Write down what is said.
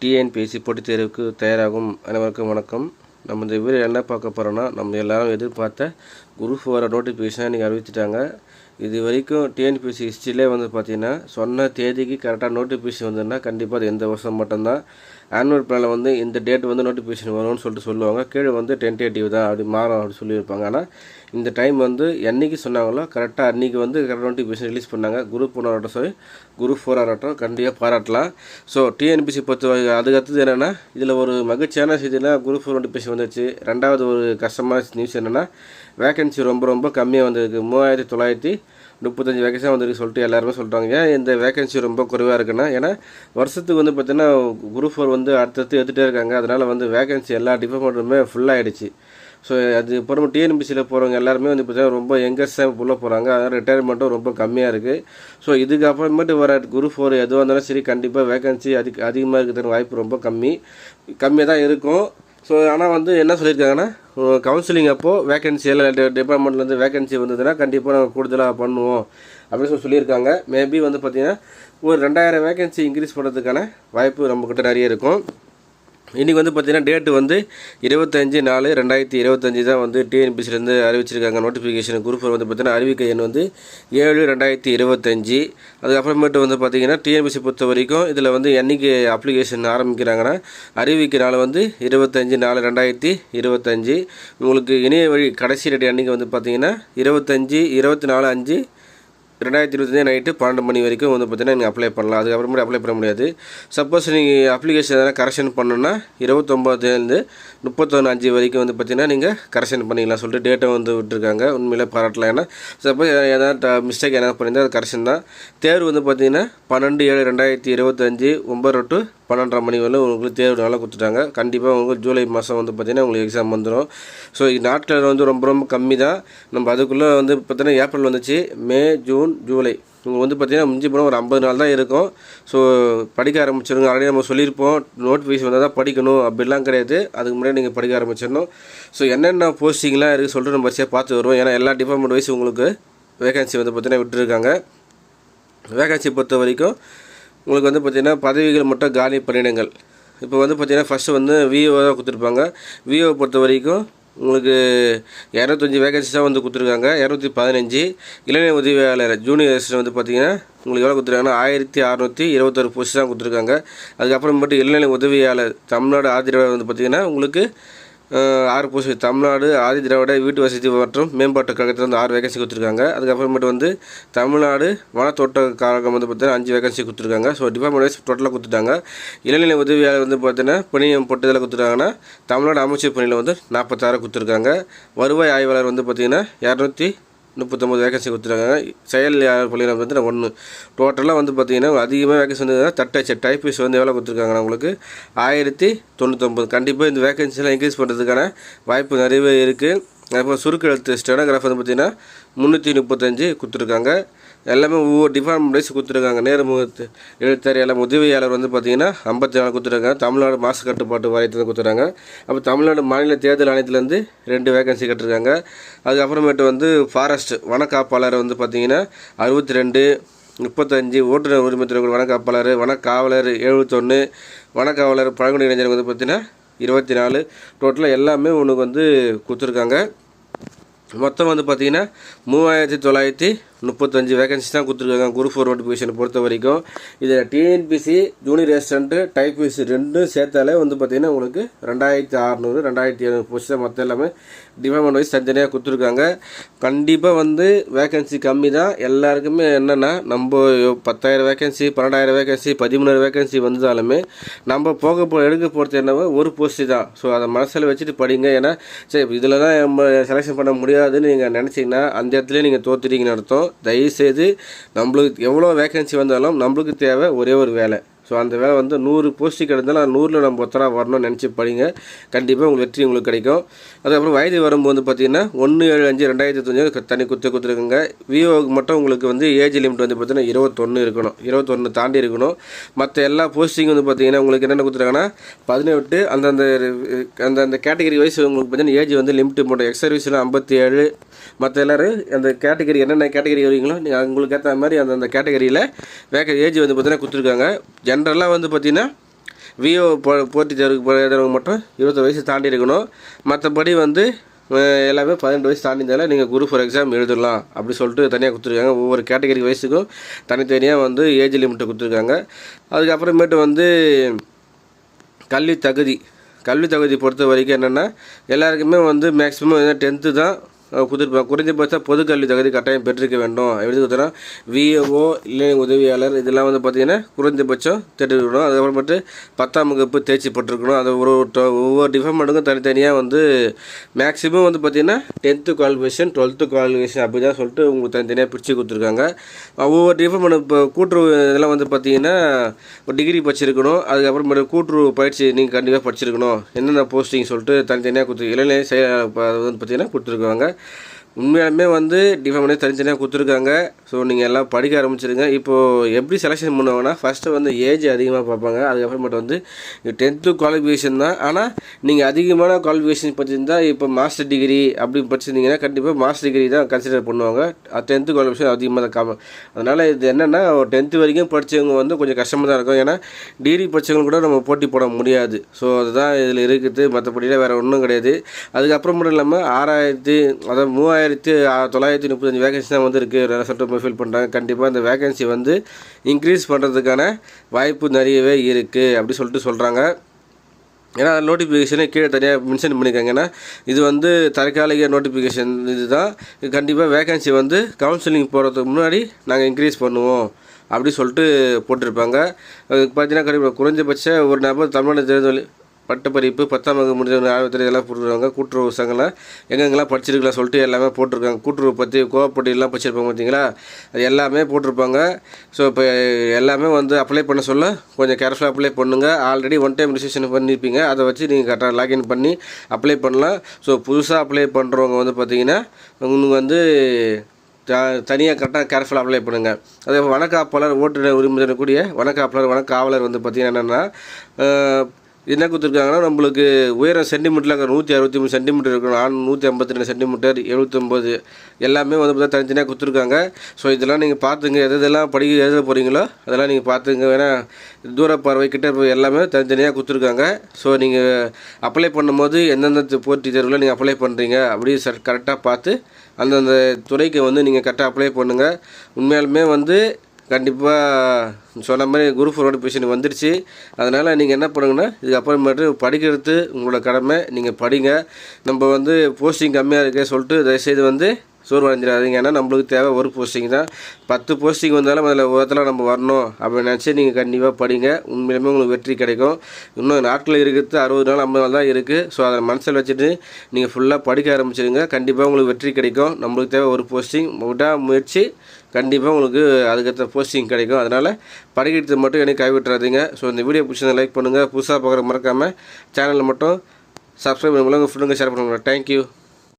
TNPSC போட்டித் தேர்வுக்கு தயாராகும் அனைவருக்கும் வணக்கம். நம்ம இந்த வீடியோ என்ன பார்க்க போகிறோன்னா, நம்ம எல்லாரும் எதிர்பார்த்த குரூப் வர நோட்டிஃபிகேஷனை நீங்கள் அறிவிச்சிட்டாங்க. இது வரைக்கும் டிஎன்பிஎஸ்சி ஹிஸ்ட்ரியிலே பார்த்தீங்கன்னா சொன்ன தேதிக்கு கரெக்டாக நோட்டிஃபிகேஷன் வந்ததுன்னா கண்டிப்பாக அது எந்த வருஷம் மட்டும்தான். ஆனுவல் பிளானில் இந்த டேட் நோட்டிஃபிகேஷன் வரும்னு சொல்லிட்டு சொல்லுவாங்க. கீழே டென்டேட்டிவ் தான், அப்படி மாறும் அப்படி சொல்லியிருப்பாங்க. ஆனால் இந்த டைம் என்றைக்கு சொன்னாங்களோ கரெக்டாக அன்றைக்கி கரெக்டாக நோட்டிஃபிகேஷன் ரிலீஸ் பண்ணாங்க. குரூப் 1 ஆகட்டும், சரி குரூப் 4 ஆகட்டும், கண்டிப்பாக பாராட்டலாம். ஸோ டிஎன்பிஎஸ்சி பொறுத்த அதுக்கு அடுத்தது என்னென்னா, இதில் ஒரு மகிழ்ச்சியான செய்தினா குரூப் 4 நோட்டிஃபிகேஷன் வந்துச்சு. ரெண்டாவது ஒரு கஷ்டமான நியூஸ் என்னென்னா, வேகன்சி ரொம்ப கம்மியாக வந்திருக்கு. 3935 வேகன்சியாக வந்திருக்கு சொல்லிட்டு எல்லாருமே சொல்கிறாங்க. ஏன் இந்த வேகன்சி ரொம்ப குறைவாக இருக்குன்னா, ஏன்னா வருஷத்துக்கு பார்த்தீங்கன்னா குரூப் 4 அடுத்தடுத்து எடுத்துகிட்டே இருக்காங்க. அதனால் வேகன்சி எல்லா டிபார்ட்மெண்ட்டுமே ஃபுல்லாகிடுச்சு. ஸோ அதுக்கப்புறம் டிஎன்பிசியில் போகிறவங்க எல்லாருமே பார்த்தீங்கன்னா ரொம்ப யங்கர்ஸாக உள்ளே போகிறாங்க. அதனால் ரிட்டையர்மெண்ட்டும் ரொம்ப கம்மியாக இருக்குது. ஸோ இதுக்கு அப்புறமேட்டு வர குரூப் 4 எதுவாக இருந்தாலும் சரி, கண்டிப்பாக வேகன்சி அதிகமாக இருக்கிறதுக்கு வாய்ப்பு ரொம்ப கம்மியாக தான் இருக்கும். ஸோ ஆனால் என்ன சொல்லியிருக்காங்கன்னா, கவுன்சிலிங் அப்போது வேகன்சி எல்லாம் டிபார்ட்மெண்ட்லேருந்து வேகன்சி வந்ததுன்னா கண்டிப்பாக நாங்கள் கூடுதலாக பண்ணுவோம் அப்படின்னு சொல்லியிருக்காங்க. மேபி பார்த்திங்கன்னா ஒரு 2000 வேகன்சி இன்க்ரீஸ் பண்ணுறதுக்கான வாய்ப்பு நம்மக்கிட்ட நிறைய இருக்கும். இன்றைக்கி பார்த்திங்கன்னா டேட்டு 25/4/2025 தான் டிஎன்பிசிலேருந்து அறிவிச்சிருக்காங்க நோட்டிஃபிகேஷன். குரூப் 4 பார்த்திங்கன்னா அறிவிக்கை எண் 7/2025. அதுக்கப்புறமேட்டு பார்த்திங்கன்னா டிஎன்பிசி பொறுத்த வரைக்கும் இதில் என்றைக்கு அப்ளிகேஷன் ஆரம்பிக்கிறாங்கன்னா, அறிவிக்கை நாள் 25/4/2025. உங்களுக்கு இணைய வழி கடைசி டேட் அன்றைக்கி பார்த்திங்கன்னா 24/5/2025 நைட்டு 12 மணி வரைக்கும் பார்த்தீங்கன்னா நீங்கள் அப்ளை பண்ணலாம். அதுக்கப்புறமேட்டு அப்ளை பண்ண முடியாது. சப்போஸ் நீங்கள் அப்ளிகேஷன் எதனா கரெக்ஷன் பண்ணணுன்னா 29/31/5 வரைக்கும் பார்த்தீங்கன்னா நீங்கள் கரெக்ஷன் பண்ணிக்கலாம் சொல்லிட்டு டேட்டை விட்டுருக்காங்க. உண்மையிலே பாராட்டலாம். ஏன்னா சப்போஸ் எதனா மிஸ்டேக் எதனா பண்ணியிருந்தால் அது கரெக்ஷன் தான். தேர்வு பார்த்தீங்கன்னா 12/7/2025 9 to 12:30 மணி வரலும் உங்களுக்கு தேர்வு நல்லா கொடுத்துட்டாங்க. கண்டிப்பாக உங்களுக்கு ஜூலை மாதம் பார்த்தீங்கன்னா உங்களுக்கு எக்ஸாம் வந்துடும். ஸோ நாட்கள் ரொம்ப கம்மி தான். நம்ம அதுக்குள்ளே பார்த்தீங்கன்னா ஏப்ரல் வந்துச்சு, மே, ஜூன், ஜூலை உங்களுக்கு பார்த்தீங்கன்னா மிஞ்சி போனால் ஒரு 50 நாள் தான் இருக்கும். ஸோ படிக்க ஆரம்பிச்சிடுங்க. ஆல்ரெடி நம்ம சொல்லியிருப்போம், நோட்டிஃபிகேஷன் வந்தால் தான் படிக்கணும் அப்படிலாம் கிடையாது. அதுக்கு முன்னாடி நீங்கள் படிக்க ஆரம்பிச்சிடணும். ஸோ என்னென்ன போஸ்டிங்லாம் இருக்குது சொல்லிட்டு நம்ம வரிசையாக பார்த்து வருவோம். ஏன்னா எல்லா டிபார்ட்மெண்ட் வைஸ் உங்களுக்கு வேகன்சி பார்த்தீங்கன்னா விட்டுருக்காங்க. வேகன்சி பொறுத்த வரைக்கும் உங்களுக்கு பார்த்திங்கன்னா பதவிகள் மட்டும் காலி பணியிடங்கள். இப்போ பார்த்திங்கன்னா ஃபஸ்ட்டு விஓ தான் கொடுத்துருப்பாங்க. விஓ பொறுத்த வரைக்கும் உங்களுக்கு 205 வேகன்சி தான் கொடுத்துருக்காங்க. 215. இளைஞர் உதவியாளர் ஜூனியர் அசிஸ்டன்ட் பார்த்திங்கன்னா உங்களுக்கு எவ்வளோ கொடுத்துருக்காங்கன்னா 1621 போஸ்ட் தான் கொடுத்துருக்காங்க. அதுக்கப்புறமேட்டு இளைஞர் உதவியாளர் தமிழ்நாடு ஆதிதிராவிட பார்த்திங்கன்னா உங்களுக்கு 6 போஸ்ட். தமிழ்நாடு ஆதிதிராவிட வீட்டு வசதி மற்றும் மேம்பாட்டு கழகத்தில் 6 வேகன்சி கொடுத்துருக்காங்க. அதுக்கப்புறமேட்டு தமிழ்நாடு வனத்தோட்ட கழகம் பார்த்தீங்கன்னா 5 வேகன்சி கொடுத்துருக்காங்க. ஸோ டிபார்ட்மெண்ட் வைஸ் டோட்டலாக கொடுத்துட்டாங்க. இளநிலை உதவியாளர் பார்த்தீங்கன்னா பணியம் போட்டதில் கொடுத்துட்டாங்கன்னா தமிழ்நாடு அமைச்சர் பணியில் 46 கொடுத்துருக்காங்க. வருவாய் ஆய்வாளர் பார்த்தீங்கன்னா 239 வேகன்சி கொடுத்துருக்காங்க. செயல் பள்ளியில் 1. டோட்டலாக பார்த்திங்கன்னா அதிகமாக வேகன்சி டைப்பிஸ் எவ்வளோ கொடுத்துருக்காங்கன்னா உங்களுக்கு 1099. கண்டிப்பாக இந்த வேகன்சிலாம் இன்க்ரீஸ் பண்ணுறதுக்கான வாய்ப்பு நிறையவே இருக்குது. அப்புறம் சுருக்கெழுத்து ஸ்டெனோகிராஃப் பார்த்திங்கன்னா 335 கொடுத்துருக்காங்க. எல்லாமே ஒவ்வொரு டிபார்ட்மெண்ட் வைஸ் கொடுத்துருக்காங்க. நேர்முகத்து எழுத்தர் எல்லாம் உதவியாளர் பார்த்திங்கன்னா 54 கொடுத்துருக்காங்க. தமிழ்நாடு மாசு கட்டுப்பாட்டு வாரியத்தில் கொடுத்துருக்காங்க. அப்போ தமிழ்நாடு மாநில தேர்தல் ஆணையத்துலேருந்து 2 வேகன்சி கட்டிருக்காங்க. அதுக்கப்புறமேட்டு ஃபாரஸ்ட் வனக்காப்பாளர் பார்த்திங்கன்னா 62. 35 ஓட்டுநர் உரிமத்திற்கு வனக்காப்பாளர், வனக்காவலர் 71, வனக்காவலர் பழங்குடி இளைஞர் பார்த்திங்கன்னா 24. டோட்டலாக எல்லாமே உனக்கு கொடுத்துருக்காங்க. மொத்தம் பார்த்திங்கன்னா 3935 வேகன்சி தான் கொடுத்துருக்காங்க குரூப் 4 நோட்டிஃபிகேஷனை பொறுத்த வரைக்கும். இதில் டிஎன்பிசி ஜூனியர் அசிஸ்டண்ட்டு டைப்பிஸ் 2 சேர்த்தாலே பார்த்திங்கன்னா உங்களுக்கு 2600 2700 போஸ்ட் தான். மொத்தம் எல்லாமே டிபார்ட்மெண்ட் வைஸ் தனித்தனியாக கொடுத்துருக்காங்க. கண்டிப்பாக வேகன்சி கம்மி தான். எல்லாருக்குமே என்னென்னா, நம்ம 10,000 வேகன்சி 12,000 வேகன்சி 13,000 வேகன்சி வந்தாலுமே நம்ம எடுக்க போகிறது என்னவோ ஒரு போஸ்ட்டு தான். ஸோ அதை மனசில் வச்சுட்டு படிங்க. ஏன்னா சரி இதில் தான் நம்ம செலெக்ஷன் பண்ண முடியாதுன்னு நீங்கள் நினச்சிங்கன்னா அந்த இடத்துல நீங்கள் தோற்றுறீங்கன்னு அர்த்தம். தயவுசெய்து நம்மளுக்கு எவ்வளோ வேகன்சி வந்தாலும் நம்மளுக்கு தேவை ஒரே ஒரு வேலை. ஸோ அந்த வேலை 100 போஸ்ட்டுக்கு இருந்தாலும் 100ல் நம்ம ஒத்தராக வரணும்னு நினச்சி படிங்க. கண்டிப்பாக உங்களுக்கு வெற்றி உங்களுக்கு கிடைக்கும். அதுக்கப்புறம் வயது வரும்போது பார்த்திங்கன்னா 1/7/2025 தனி கொடுத்துருக்குங்க. விஓக்கு மட்டும் உங்களுக்கு ஏஜ் லிமிட் பார்த்திங்கன்னா 21 இருக்கணும். 21 தாண்டி இருக்கணும். மற்ற எல்லா போஸ்டிங் பார்த்திங்கன்னா உங்களுக்கு என்னென்ன கொடுத்துருக்காங்கன்னா 18. அந்தந்த கேட்டகரி வைஸ் உங்களுக்கு பார்த்திங்கன்னா ஏஜ் லிமிட்டு போட்டோம். எக்ஸ் சர்வீஸில் 57. மற்ற எல்லோரும் அந்த கேட்டகரி என்னென்ன கேட்டகரி வரீங்களோ நீங்கள் உங்களுக்கு ஏற்ற மாதிரி அந்தந்த கேட்டகரியில் ஏஜ் பார்த்திங்கன்னா கொடுத்துருக்காங்க. ஜென்ரலாக பார்த்திங்கன்னா விஓ போட்டித் தேர்வுக்கு எழுதுறவங்க மட்டும் 21 வயசு தாண்டி இருக்கணும். மற்றபடி வந்து எல்லாமே 18 வயசு தாண்டினால நீங்கள் குரூப் 4 எக்ஸாம் எழுதலாம் அப்படி சொல்லிட்டு தனியாக கொடுத்துருக்காங்க. ஒவ்வொரு கேட்டகரி வயசுக்கும் தனித்தனியாக வந்து ஏஜ் லிமிட்டு கொடுத்துருக்காங்க. அதுக்கப்புறமேட்டு வந்து கல்வி தகுதி பொறுத்த வரைக்கும் என்னென்னா எல்லாருக்குமே வந்து மேக்ஸிமம் 10th தான் கொடுத்துருப்பாங்க. குறைந்தபட்ச பொது கல்வி தகுதி கட்டாயம் பெற்றிருக்க வேண்டும். எப்படி கொடுத்தோன்னா விஏஓ இல்லை உதவியாளர் இதெல்லாம் வந்து பார்த்திங்கன்னா குறைந்தபட்சம் தெரிஞ்சுக்கணும். அதுக்கப்புறமேட்டு 10ஆம் வகுப்பு தேர்ச்சி பெற்றிருக்கணும். அது ஒவ்வொரு டிபார்ட்மெண்ட்டுக்கும் தனித்தனியாக வந்து மேக்ஸிமம் வந்து பார்த்திங்கன்னா 10th குவாலிஃபிகேஷன் 12th குவாலிஃபிகேஷன் அப்படி தான் சொல்லிட்டு உங்களுக்கு தனித்தனியாக பிரித்து கொடுத்துருக்காங்க. ஒவ்வொரு டிபார்ட்மெண்ட் இப்போ கூட்டுறவு இதெல்லாம் வந்து பார்த்திங்கன்னா ஒரு டிகிரி படிச்சிருக்கணும். அதுக்கப்புறமேட்டு கூட்டுறவு பயிற்சி நீங்கள் கண்டிப்பாக படிச்சிருக்கணும். என்னென்ன போஸ்டிங் சொல்லிட்டு தனித்தனியாக இளைஞர் வந்து பார்த்திங்கன்னா கொடுத்துருக்காங்க. உண்மையாலுமே வந்து டிபார்ட்மெண்ட்டே தனித்தனியாக கொடுத்துருக்காங்க. ஸோ நீங்கள் எல்லாம் படிக்க ஆரம்பிச்சிருங்க. இப்போது எப்படி செலெக்ஷன் பண்ணுவாங்கன்னா ஃபஸ்ட்டு வந்து ஏஜ் அதிகமாக பார்ப்பாங்க. அதுக்கப்புறமேட்டு வந்து 10th குவாலிஃபிகேஷன் தான். ஆனால் நீங்கள் அதிகமான குவாலிஃபிகேஷன் படிச்சிருந்தால் இப்போ மாஸ்டர் டிகிரி அப்படி படிச்சிருந்தீங்கன்னா கண்டிப்பாக மாஸ்டர் டிகிரி தான் கன்சிடர் பண்ணுவாங்க. 10th குவாலிஃபிகேஷன் அதிகமாக தான் காமன். அதனால் இது என்னென்னா 10th வரைக்கும் படித்தவங்க வந்து கொஞ்சம் கஷ்டமாக தான் இருக்கும். ஏன்னா டிகிரி படித்தவங்க கூட நம்ம போட்டி போட முடியாது. ஸோ அதுதான் இதில் இருக்குது. மற்றபடியில் வேறு ஒன்றும் கிடையாது. அதுக்கப்புறம் மட்டும் இல்லாமல் 3935 வேகன்சி தான் வந்து இருக்குது. நிறைய சொல்லிட்டு ஃபில் பண்ணுறாங்க. கண்டிப்பாக இந்த வேகன்சி வந்து இன்க்ரீஸ் பண்ணுறதுக்கான வாய்ப்பு நிறையவே இருக்குது அப்படி சொல்லிட்டு சொல்கிறாங்க. ஏன்னா நோட்டிஃபிகேஷனே கீழே தனியாக மென்ஷன் பண்ணியிருக்காங்க. ஏன்னா இது வந்து தற்காலிக நோட்டிஃபிகேஷன். இதுதான் கண்டிப்பாக வேகன்சி வந்து கவுன்சிலிங் போகிறதுக்கு முன்னாடி நாங்கள் இன்க்ரீஸ் பண்ணுவோம் அப்படி சொல்லிட்டு போட்டிருப்பாங்க. பார்த்தீங்கன்னா கண்டிப்பாக குறைஞ்சபட்ச ஒரு நபர் தமிழ்நாடு தேர்தல் பட்டப்படிப்பு 10ஆம் வகுப்பு முடிஞ்சவங்க ஆர்வத்தில் இதெல்லாம் போட்டுருக்காங்க. கூட்டுறவு சங்கம்லாம் எங்கெங்கெல்லாம் படிச்சிருக்கலாம் சொல்லிட்டு எல்லாமே போட்டிருக்காங்க. கூட்டுறவு பற்றி கோஆப்ரேட்டிவ்லாம் படிச்சிருப்பாங்க பார்த்தீங்களா, அது எல்லாமே போட்டிருப்பாங்க. ஸோ இப்போ எல்லாமே வந்து அப்ளை பண்ண சொல்ல கொஞ்சம் கேர்ஃபுல்லாக அப்ளை பண்ணுங்கள். ஆல்ரெடி ஒன் டைம் ரிஜிஸ்ட்ரேஷன் பண்ணியிருப்பீங்க. அதை வச்சு நீங்கள் கரெக்டாக லாகின் பண்ணி அப்ளை பண்ணலாம். ஸோ புதுசாக அப்ளை பண்ணுறவங்க வந்து பார்த்திங்கன்னா உங்களுக்கு வந்து தனியாக கரெக்டாக கேர்ஃபுல்லாக அப்ளை பண்ணுங்கள். அதே வனக்காப்பாளர் ஓட்டுநர் உரிமை தரக்கூடிய வனக்காவலர் வந்து பார்த்திங்கன்னா என்னென்னா என்ன கொடுத்துருக்காங்கன்னா நம்மளுக்கு உயரம் சென்டிமீட்டரில் 163 சென்டிமீட்டர் இருக்கணும். 152 சென்டிமீட்டர் 79 எல்லாமே வந்து பார்த்தா தனித்தனியாக கொடுத்துருக்காங்க. ஸோ இதெல்லாம் நீங்கள் பார்த்துங்க. எதெல்லாம் எழுத போகிறீங்களோ அதெல்லாம் நீங்கள் பார்த்துங்க. ஏன்னா தூர பார்வை கிட்ட எல்லாமே தனித்தனியாக கொடுத்துருக்காங்க. ஸோ நீங்கள் அப்ளை பண்ணும்போது எந்தெந்த போட்டி தேர்வில் நீங்கள் அப்ளை பண்ணுறீங்க அப்படி கரெக்டாக பார்த்து அந்தந்த துறைக்கு வந்து நீங்கள் கரெக்டாக அப்ளை பண்ணுங்கள். உண்மையாலுமே வந்து கண்டிப்பாக சொன்ன மாதிரி குரூப் 4 நோட்டிஃபிகேஷன் வந்துடுச்சு. அதனால் நீங்கள் என்ன பண்ணுங்கன்னா இதுக்கப்புறமேட்டு படிக்கிறது உங்களோட கடமை. நீங்கள் படிங்க. நம்ம வந்து போஸ்டிங் கம்மியாக இருக்கே சொல்லிட்டு தயவுசெய்து வந்து சோர்வு அடைஞ்சிடாதீங்க. ஏன்னா நம்மளுக்கு தேவை ஒரு போஸ்டிங் தான். 10 போஸ்டிங் வந்தாலும் அதில் ஒருத்தலாம் நம்ம வரணும் அப்படின்னு நினச்சி நீங்கள் கண்டிப்பாக படிங்க. உண்மையிலுமே உங்களுக்கு வெற்றி கிடைக்கும். இன்னும் நாட்கள் இருக்கிறது 60 நாள் 50 நாள் தான் இருக்குது. ஸோ அதை மனசில் வச்சுட்டு நீங்கள் ஃபுல்லாக படிக்க ஆரம்பிச்சிடுங்க. கண்டிப்பாக உங்களுக்கு வெற்றி கிடைக்கும். நம்மளுக்கு தேவை ஒரு போஸ்டிங். முயற்சி கண்டிப்பாக உங்களுக்கு அதுக்கேற்ற போஸ்டிங் கிடைக்கும். அதனால் படிக்கிறது மட்டும் எனக்கு கைவிட்டுறாதீங்க. ஸோ இந்த வீடியோ பிடிச்சதை லைக் பண்ணுங்கள். புதுசாக பார்க்குற மறக்காமல் சேனலில் மட்டும் சப்ஸ்கிரைப் பண்ணுங்கள். உங்கள் ஃப்ரெண்டுங்க ஷேர் பண்ணுங்கள். தேங்க்யூ.